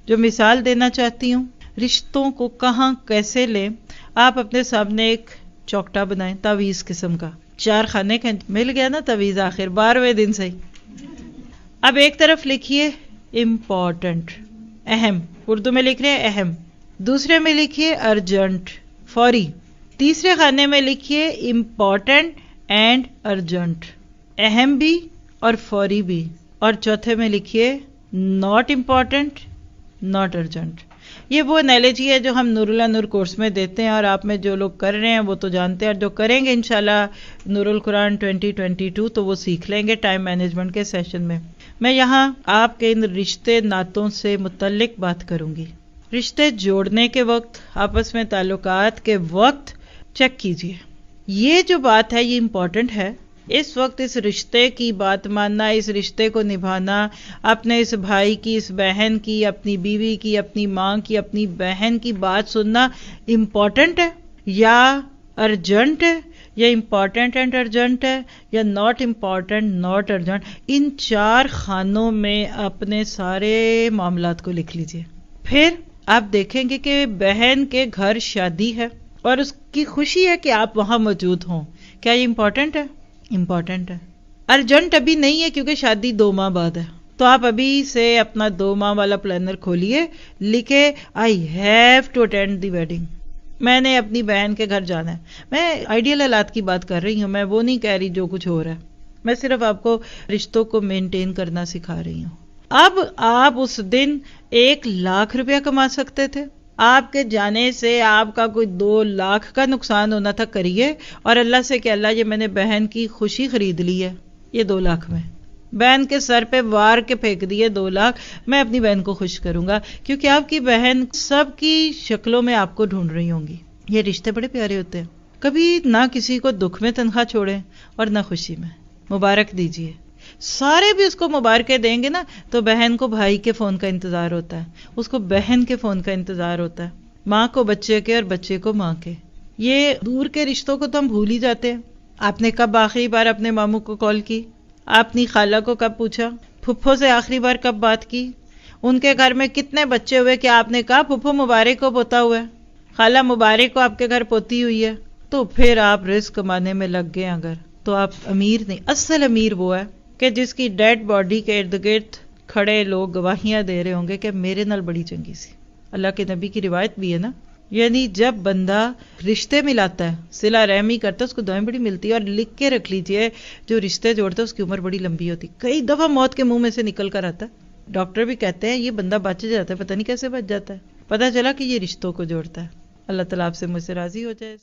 جو مثال دینا چاہتی ہوں، رشتوں کو کہاں کیسے لیں. آپ اپنے سامنے ایک چوکٹا بنائیں تعویذ قسم کا، 4 خانے کا. مل گیا نا تعویذ آخر 12ویں دن سے ہی. اب ایک طرف لکھیے امپورٹنٹ، اہم، اردو میں لکھ رہے ہیں اہم. دوسرے میں لکھیے ارجنٹ، فوری. تیسرے خانے میں لکھیے امپورٹنٹ اینڈ ارجنٹ، اہم بھی اور فوری بھی. اور چوتھے میں لکھیے ناٹ امپورٹنٹ ناٹ ارجنٹ. یہ وہ انالوجی ہے جو ہم نور اللہ نور کورس میں دیتے ہیں، اور آپ میں جو لوگ کر رہے ہیں وہ تو جانتے ہیں، اور جو کریں گے انشاءاللہ نور القرآن 2022 تو وہ سیکھ لیں گے ٹائم مینجمنٹ کے سیشن میں. میں یہاں آپ کے ان رشتے ناتوں سے متعلق بات کروں گی. رشتے جوڑنے کے وقت، آپس میں تعلقات کے وقت چیک کیجئے. یہ جو بات ہے یہ امپورٹنٹ ہے. اس وقت اس رشتے کی بات ماننا، اس رشتے کو نبھانا، اپنے اس بھائی کی، اس بہن کی، اپنی بیوی کی، اپنی ماں کی، اپنی بہن کی بات سننا امپورٹنٹ ہے یا ارجنٹ ہے، یا امپورٹنٹ اینڈ ارجنٹ ہے، یا ناٹ امپورٹنٹ ناٹ ارجنٹ. ان 4 خانوں میں اپنے سارے معاملات کو لکھ لیجئے. پھر آپ دیکھیں گے کہ بہن کے گھر شادی ہے اور اس کی خوشی ہے کہ آپ وہاں موجود ہوں. کیا یہ امپورٹنٹ ہے؟ امپورٹنٹ ہے. ارجنٹ ابھی نہیں ہے کیونکہ شادی 2 ماہ بعد ہے، تو آپ ابھی سے اپنا 2 ماہ والا پلانر کھولیے، لکھے I have to attend the wedding. میں نے اپنی بہن کے گھر جانا ہے. میں آئیڈیل حالات کی بات کر رہی ہوں، میں وہ نہیں کہہ رہی جو کچھ ہو رہا ہے. میں صرف آپ کو رشتوں کو مینٹین کرنا سکھا رہی ہوں. اب آپ اس دن 1 لاکھ روپیہ کما سکتے تھے. آپ کے جانے سے آپ کا کوئی 2 لاکھ کا نقصان ہونا تھا. کریے اور اللہ سے کہ اللہ یہ میں نے بہن کی خوشی خرید لی ہے، یہ 2 لاکھ میں بہن کے سر پہ وار کے پھینک دیے 2 لاکھ. میں اپنی بہن کو خوش کروں گا کیونکہ آپ کی بہن سب کی شکلوں میں آپ کو ڈھونڈ رہی ہوں گی. یہ رشتے بڑے پیارے ہوتے ہیں. کبھی نہ کسی کو دکھ میں تنخواہ چھوڑیں اور نہ خوشی میں. مبارک دیجیے. سارے بھی اس کو مبارکیں دیں گے نا تو بہن کو بھائی کے فون کا انتظار ہوتا ہے، اس کو بہن کے فون کا انتظار ہوتا ہے، ماں کو بچے کے اور بچے کو ماں کے. یہ دور کے رشتوں کو تو ہم بھول ہی جاتے ہیں. آپ نے کب آخری بار اپنے ماموں کو کال کی؟ اپنی خالہ کو کب پوچھا؟ پھپھو سے آخری بار کب بات کی؟ ان کے گھر میں کتنے بچے ہوئے کہ آپ نے کہا پھپھو مبارک کو پوتا ہوا ہے، خالہ مبارک کو آپ کے گھر پوتی ہوئی ہے؟ تو پھر آپ رزق کمانے میں لگ گئے اگر تو آپ امیر نہیں. اصل امیر وہ ہے کہ جس کی ڈیڈ باڈی کے ارد گرد کھڑے لوگ گواہیاں دے رہے ہوں گے کہ میرے نال بڑی چنگی سی. اللہ کے نبی کی روایت بھی ہے نا، یعنی جب بندہ رشتے ملاتا ہے، صلہ رحمی کرتا ہے، اس کو دعائیں بڑی ملتی ہے. اور لکھ کے رکھ لیجئے جو رشتے جوڑتا ہے اس کی عمر بڑی لمبی ہوتی. کئی دفعہ موت کے منہ میں سے نکل کر آتا ہے. ڈاکٹر بھی کہتے ہیں یہ بندہ بچ جاتا ہے، پتہ نہیں کیسے بچ جاتا ہے. پتہ چلا کہ یہ رشتوں کو جوڑتا ہے. اللہ تعالیٰ آپ سے مجھ سے راضی ہو جائے.